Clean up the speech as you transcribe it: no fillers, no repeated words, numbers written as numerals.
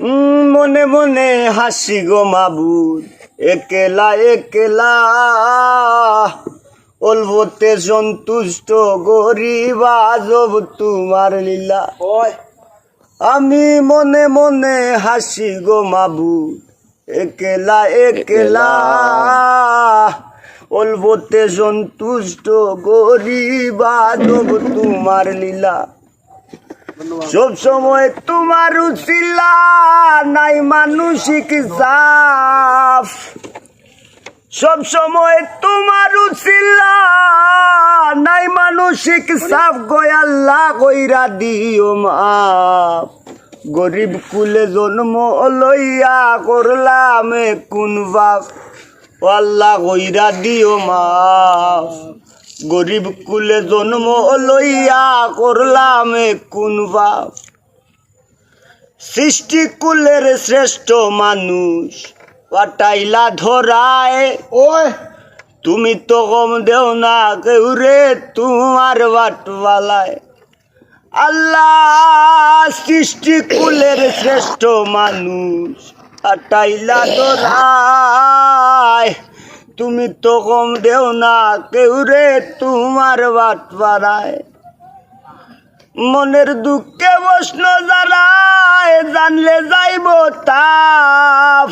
মনে মনে হাসি গো মাবুদ, একলা একলা অল্পতে সন্তুষ্ট গরিব আজব তোমার লীলা। আমি মনে মনে হাসি গো মাবুদ, একলা একলা অল্পতে সন্তুষ্ট গরিব আজব তোমার লীলা। সব সময় তোমার উছিলা নাই মানসিক চাপ, সব সময় তোমার উছিলা নাই মানসিক চাপ গো আল্লাহ কইরা দিও মাপ। গরিব কুলে জন্ম লইয়া করলাম কোন বাপ, ও আল্লাহ কইরা দিও মাপ। গরিব কুলে জন্ম লইয়া করলাম কোন বাপ। সৃষ্টি কুলের শ্রেষ্ঠ মানুষ পাটাইলা ধরায়, তুমি তো কম দেও না কেউ রে তোমার বাটওয়ালায়। আল্লাহ সৃষ্টি কুলের শ্রেষ্ঠ মানুষ পাটাইলা ধরায়, তুমি তো কম দেও না কেউ রে তোমার বাটওয়ালায়। মনের দুঃখে বসনো যারায় জানলে যাইব তাপ।